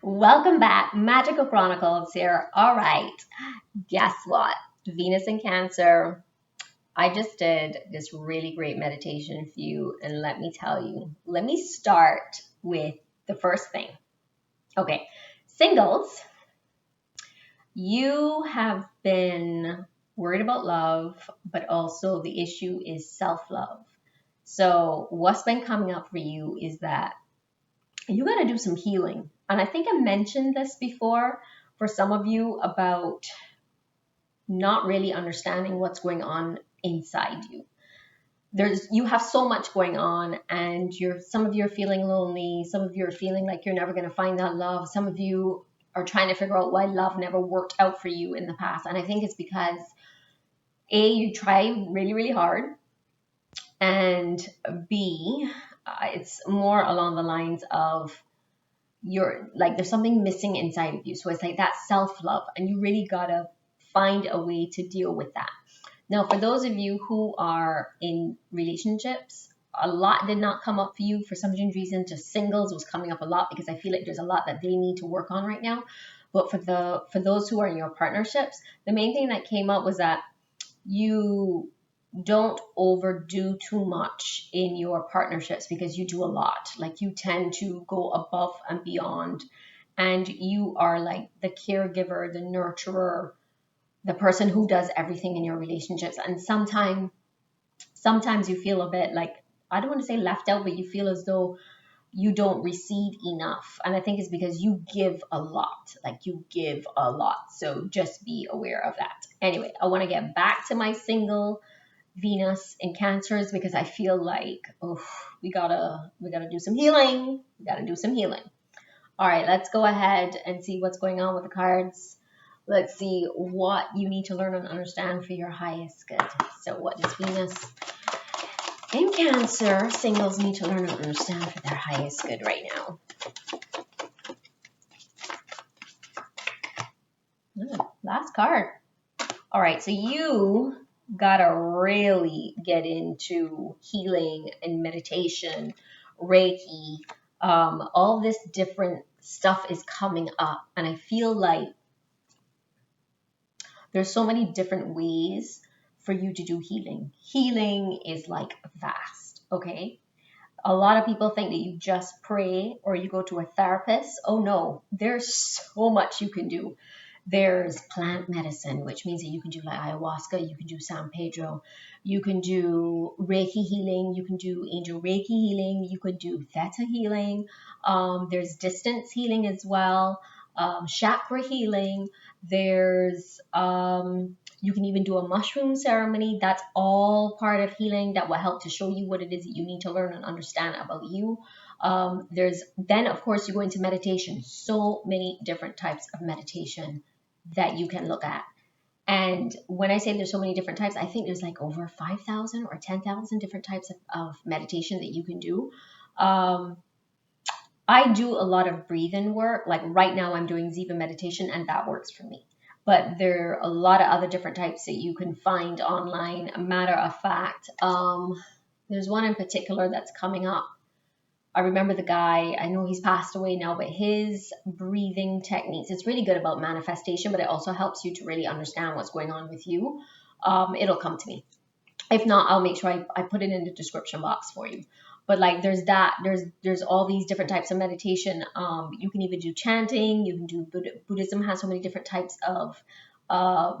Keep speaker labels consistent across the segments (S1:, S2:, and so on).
S1: Welcome back, Magical Chronicles here. All right, guess what? Venus in Cancer. I just did this really great meditation for you, and let me tell you, let me start with the first thing. Okay, singles, you have been worried about love, but also the issue is self love. So, what's been coming up for you is that you got to do some healing. And I think I mentioned this before for some of you about not really understanding what's going on inside you. You have so much going on, and some of you are feeling lonely, some of you are feeling like you're never going to find that love, some of you are trying to figure out why love never worked out for you in the past. And I think it's because you try really, really hard, and B, it's more along the lines of you're like there's something missing inside of you. So it's like that self-love, and you really gotta find a way to deal with that. Now, for those of you who are in relationships, a lot did not come up for you for some reason. Just singles was coming up a lot because I feel like there's a lot that they need to work on right now. But for those who are in your partnerships, the main thing that came up was that you don't overdo too much in your partnerships because you do a lot. Like you tend to go above and beyond, and you are like the caregiver, the nurturer, the person who does everything in your relationships. And sometimes you feel a bit like, I don't want to say left out, but you feel as though you don't receive enough. And I think it's because you give a lot, like you give a lot. So just be aware of that. Anyway, I want to get back to my single Venus in Cancers because I feel like we gotta do some healing. We gotta do some healing. All right, let's go ahead and see what's going on with the cards. Let's see what you need to learn and understand for your highest good. So what does Venus in Cancer singles need to learn and understand for their highest good right now? Last card. All right, so you gotta really get into healing and meditation, Reiki, all this different stuff is coming up, and I feel like there's so many different ways for you to do healing. Healing is like vast, okay? A lot of people think that you just pray or you go to a therapist. Oh no, there's so much you can do. There's plant medicine, which means that you can do like ayahuasca, you can do San Pedro, you can do Reiki healing, you can do angel Reiki healing, you could do Theta healing. There's distance healing as well, chakra healing. There's you can even do a mushroom ceremony. That's all part of healing that will help to show you what it is that you need to learn and understand about you. Then of course you go into meditation. So many different types of meditation that you can look at. And when I say there's so many different types, I think there's like over 5,000 or 10,000 different types of meditation that you can do. I do a lot of breathing work. Like right now I'm doing Ziva meditation, and that works for me. But there are a lot of other different types that you can find online. A matter of fact, there's one in particular that's coming up. I remember the guy, I know he's passed away now, but his breathing techniques, it's really good about manifestation, but it also helps you to really understand what's going on with you. It'll come to me. If not, I'll make sure I put it in the description box for you. But like there's all these different types of meditation. You can even do chanting. You can do Buddhism has so many different types of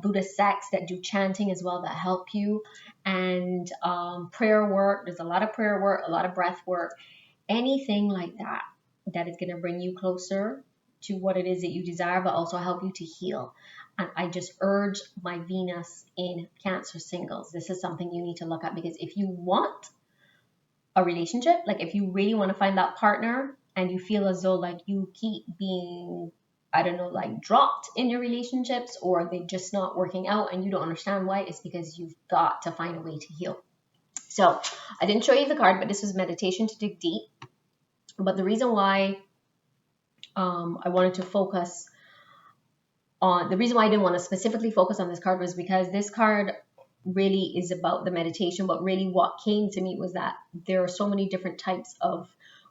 S1: Buddhist sects that do chanting as well that help you. And prayer work. There's a lot of prayer work, a lot of breath work. Anything like that is going to bring you closer to what it is that you desire, but also help you to heal. And I just urge my Venus in Cancer singles. This is something you need to look at, because if you want a relationship, like if you really want to find that partner and you feel as though like you keep being, I don't know, like dropped in your relationships, or they're just not working out and you don't understand why, it's because you've got to find a way to heal. So I didn't show you the card, but this was meditation to dig deep. But the reason why I wanted to focus on, the reason why I didn't want to specifically focus on this card was because this card really is about the meditation. But really what came to me was that there are so many different types of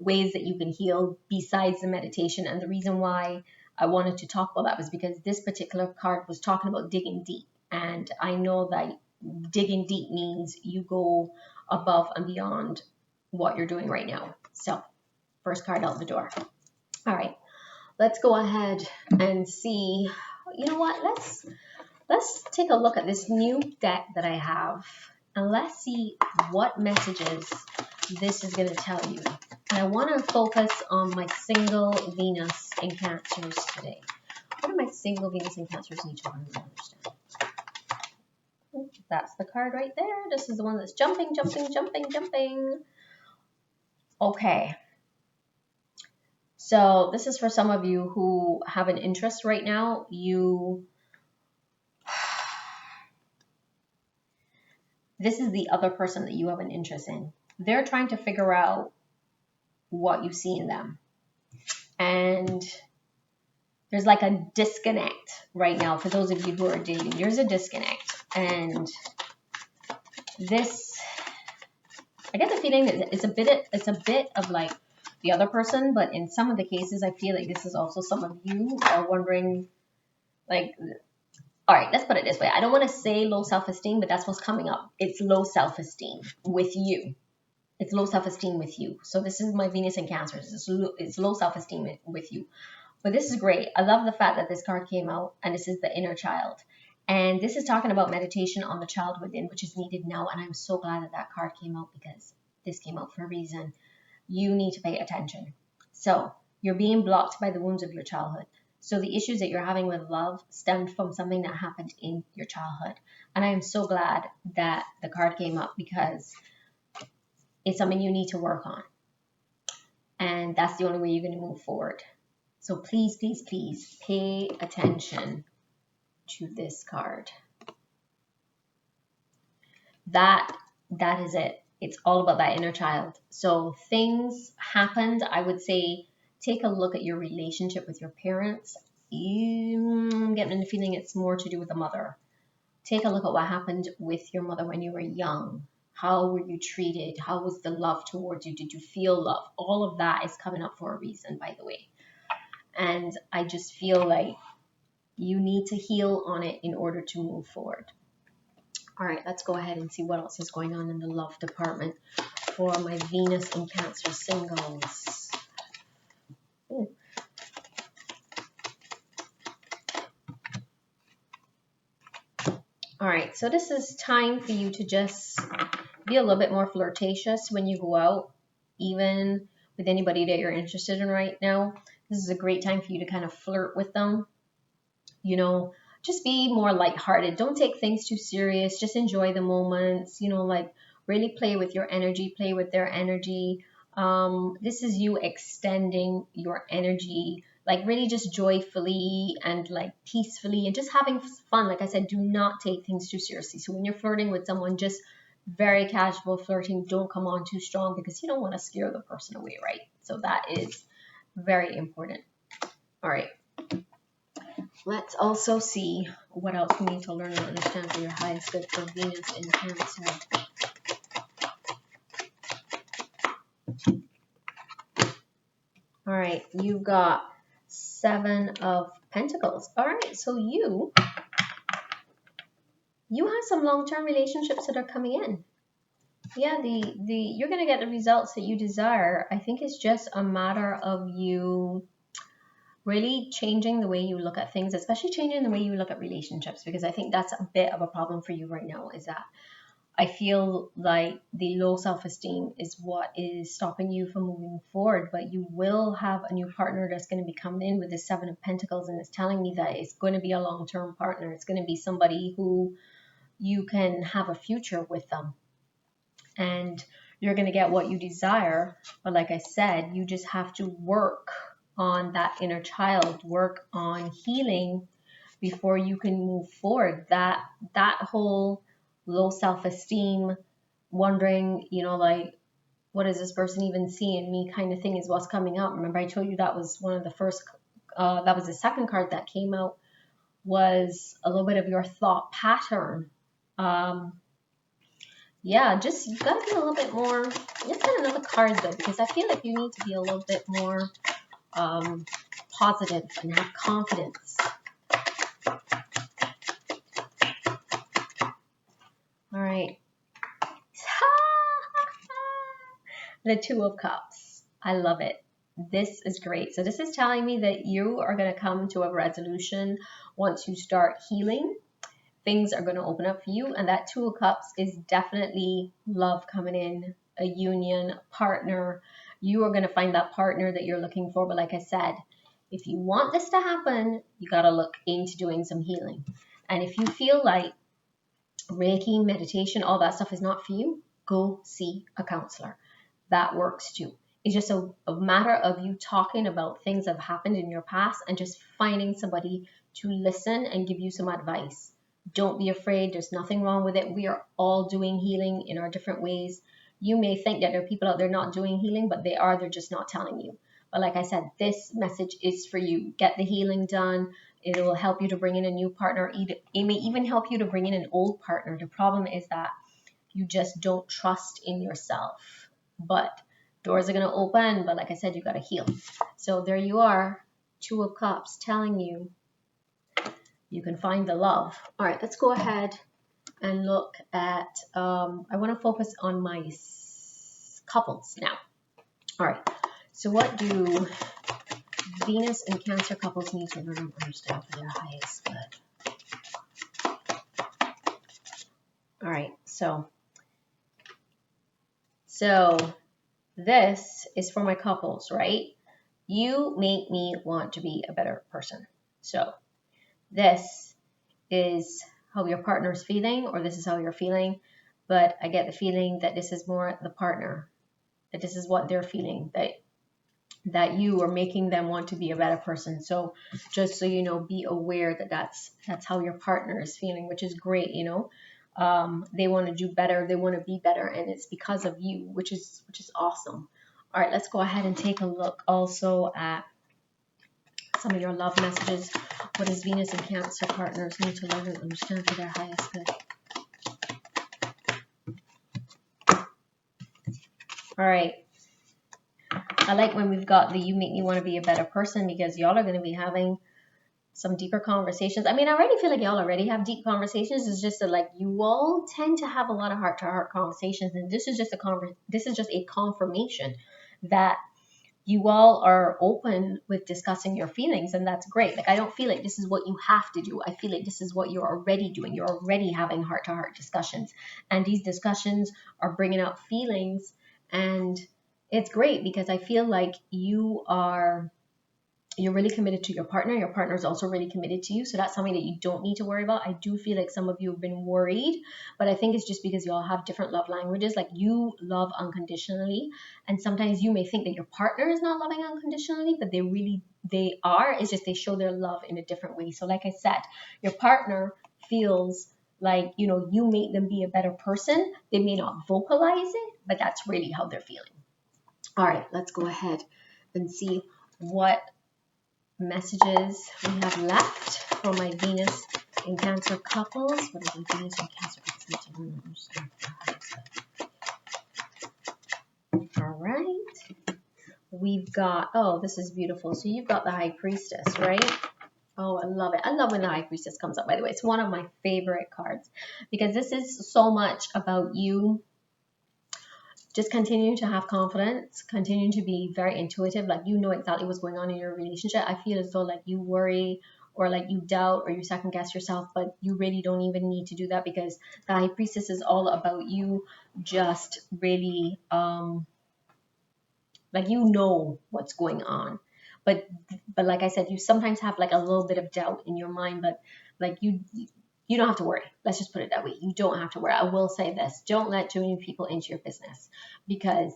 S1: ways that you can heal besides the meditation. And the reason why I wanted to talk about that was because this particular card was talking about digging deep. And I know that digging deep means you go above and beyond what you're doing right now. So first card out the door. All right, let's go ahead and see. You know what? Let's take a look at this new deck that I have, and let's see what messages this is going to tell you. And I want to focus on my single Venus in Cancers today. What do my single Venus in Cancers need to understand? That's the card right there. This is the one that's jumping. Okay. So this is for some of you who have an interest right now. This is the other person that you have an interest in. They're trying to figure out what you see in them. And there's like a disconnect right now. For those of you who are dating, there's a disconnect. And this, I get the feeling that it's a bit of like the other person, but in some of the cases, I feel like this is also some of you are wondering, like, all right, let's put it this way. I don't want to say low self-esteem, but that's what's coming up. It's low self-esteem with you. It's low self-esteem with you. So this is my Venus in Cancers. It's low self-esteem with you. But this is great. I love the fact that this card came out, and this is the inner child. And this is talking about meditation on the child within, which is needed now. And I'm so glad that that card came out, because this came out for a reason. You need to pay attention. So you're being blocked by the wounds of your childhood. So the issues that you're having with love stemmed from something that happened in your childhood. And I am so glad that the card came up, because it's something you need to work on. And that's the only way you're going to move forward. So please, please, please pay attention to this card. That is it. It's all about that inner child. So things happened. I would say take a look at your relationship with your parents. I'm getting the feeling it's more to do with the mother. Take a look at what happened with your mother when you were young. How were you treated? How was the love towards you? Did you feel love? All of that is coming up for a reason, by the way. And I just feel like you need to heal on it in order to move forward. All right, let's go ahead and see what else is going on in the love department for my Venus in Cancer singles. Ooh. All right, so this is time for you to just be a little bit more flirtatious when you go out, even with anybody that you're interested in right now. This is a great time for you to kind of flirt with them. You know, just be more lighthearted. Don't take things too serious. Just enjoy the moments, you know, like really play with your energy, play with their energy. This is you extending your energy, like really just joyfully and like peacefully and just having fun. Like I said, do not take things too seriously. So when you're flirting with someone, just very casual flirting. Don't come on too strong, because you don't want to scare the person away, right? So that is very important. All right. Let's also see what else we need to learn and understand for your highest good for Venus in Cancer. All right, you've got 7 of Pentacles. All right, so you have some long-term relationships that are coming in. Yeah, you're going to get the results that you desire. I think it's just a matter of you really changing the way you look at things, especially changing the way you look at relationships, because I think that's a bit of a problem for you right now, is that I feel like the low self-esteem is what is stopping you from moving forward. But you will have a new partner that's going to be coming in with the 7 of Pentacles, and it's telling me that it's going to be a long-term partner. It's going to be somebody who you can have a future with them, and you're going to get what you desire. But like I said, you just have to work on that inner child, work on healing before you can move forward. That whole low self-esteem, wondering, you know, like, what is this person even seeing me kind of thing is what's coming up. Remember, I told you that was one of the first, that was the second card that came out, was a little bit of your thought pattern. yeah, just you gotta be a little bit more. Let's get another card though, because I feel like you need to be a little bit more um, positive and have confidence. All right. The Two of Cups. I love it. This is great. So this is telling me that you are going to come to a resolution once you start healing. Things are going to open up for you. And that Two of Cups is definitely love coming in, a union, partner. You are going to find that partner that you're looking for. But like I said, if you want this to happen, you got to look into doing some healing. And if you feel like Reiki, meditation, all that stuff is not for you, go see a counselor. That works too. It's just a matter of you talking about things that have happened in your past and just finding somebody to listen and give you some advice. Don't be afraid. There's nothing wrong with it. We are all doing healing in our different ways. You may think that there are people out there not doing healing, but they are. They're just not telling you. But like I said, this message is for you. Get the healing done. It will help you to bring in a new partner. It may even help you to bring in an old partner. The problem is that you just don't trust in yourself. But doors are going to open. But like I said, you got to heal. So there you are, Two of Cups, telling you you can find the love. All right, let's go ahead and look at, I want to focus on my couples now. All right, so what do Venus and Cancer couples need to learn and understand for their highest good? All right, so this is for my couples, right? You make me want to be a better person. So this is how your partner's feeling, or this is how you're feeling. But I get the feeling that this is more the partner, that this is what they're feeling, that you are making them want to be a better person. So just so you know, be aware that that's how your partner is feeling, which is great. You know, they want to do better, they want to be better, and it's because of you, which is awesome. All right, let's go ahead and take a look also at some of your love messages. What does Venus and Cancer partners need to learn and understand for their highest good? All right. I like when we've got the you make me want to be a better person, because y'all are going to be having some deeper conversations. I mean, I already feel like y'all already have deep conversations. It's just that like you all tend to have a lot of heart to heart conversations, and this is just a confirmation that you all are open with discussing your feelings, and that's great. Like I don't feel like this is what you have to do. I feel like this is what you're already doing. You're already having heart to heart discussions, and these discussions are bringing up feelings, and it's great because I feel like you're really committed to your partner. Your partner is also really committed to you. So that's something that you don't need to worry about. I do feel like some of you have been worried, but I think it's just because you all have different love languages. Like you love unconditionally. And sometimes you may think that your partner is not loving unconditionally, but they are. It's just they show their love in a different way. So like I said, your partner feels like, you know, you make them be a better person. They may not vocalize it, but that's really how they're feeling. All right, let's go ahead and see what messages we have left for my Venus and Cancer couples. What is my Venus and Cancer couples? All right. We've got, oh, this is beautiful. So you've got the High Priestess, right? Oh, I love it. I love when the High Priestess comes up, by the way. It's one of my favorite cards because this is so much about you just continuing to have confidence, continuing to be very intuitive, like you know exactly what's going on in your relationship. I feel as though like you worry or like you doubt or you second guess yourself, but you really don't even need to do that because the High Priestess is all about you just really like you know what's going on. But like I said, you sometimes have like a little bit of doubt in your mind, but like you don't have to worry. Let's just put it that way. You don't have to worry. I will say this. Don't let too many people into your business because,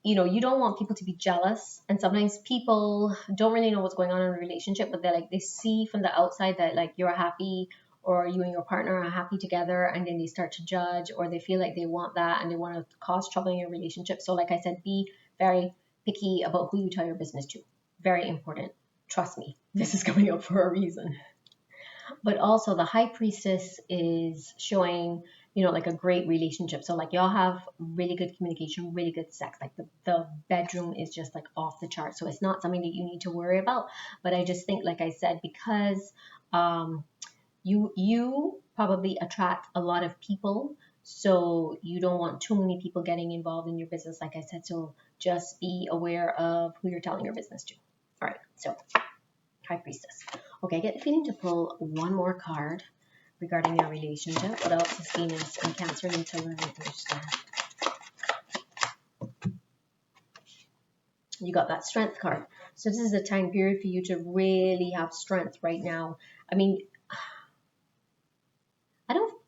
S1: you know, you don't want people to be jealous. And sometimes people don't really know what's going on in a relationship, but they see from the outside that like you're happy or you and your partner are happy together, and then they start to judge or they feel like they want that and they want to cause trouble in your relationship. So like I said, be very picky about who you tell your business to. Very important. Trust me, this is coming up for a reason. But also the High Priestess is showing, like a great relationship. So like y'all have really good communication, really good sex. Like the bedroom is just like off the chart. So it's not something that you need to worry about. But I just think, like I said, because you probably attract a lot of people, so you don't want too many people getting involved in your business, like I said. So just be aware of who you're telling your business to. All right, so High Priestess. Okay, I get the feeling to pull one more card regarding your relationship. What else is Venus and Cancer need to learn and understand? You got that Strength card. So this is a time period for you to really have strength right now. I mean,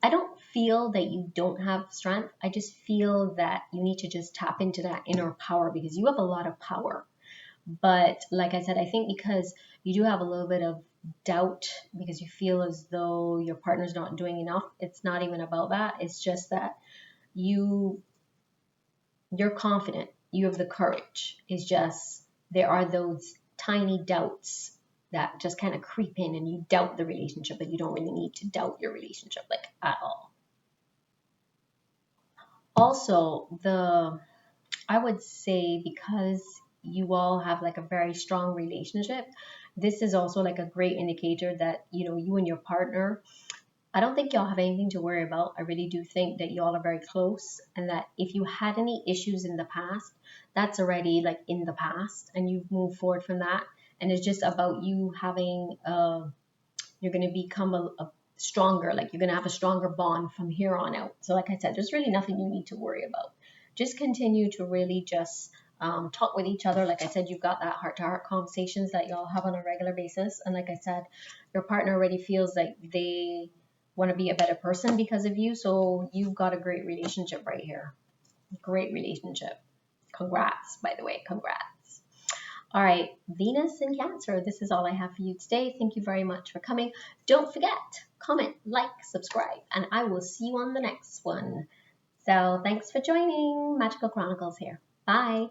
S1: I don't feel that you don't have strength. I just feel that you need to just tap into that inner power, because you have a lot of power. But like I said, I think because you do have a little bit of doubt, because you feel as though your partner's not doing enough. It's not even about that. It's just that you're confident. You have the courage. It's just there are those tiny doubts that just kind of creep in, and you doubt the relationship, but you don't really need to doubt your relationship like at all. Also, I would say, because you all have like a very strong relationship, this is also like a great indicator that, you and your partner, I don't think y'all have anything to worry about. I really do think that y'all are very close, and that if you had any issues in the past, that's already like in the past, and you've moved forward from that. And it's just about you having, you're going to become a stronger, like you're going to have a stronger bond from here on out. So like I said, there's really nothing you need to worry about. Just continue to really just talk with each other. Like I said, you've got that heart-to-heart conversations that y'all have on a regular basis. And like I said, your partner already feels like they want to be a better person because of you. So you've got a great relationship right here. Great relationship. Congrats, by the way. Congrats. All right, Venus and Cancer, this is all I have for you today. Thank you very much for coming. Don't forget, comment, like, subscribe, and I will see you on the next one. So thanks for joining. Magical Chronicles here. Bye.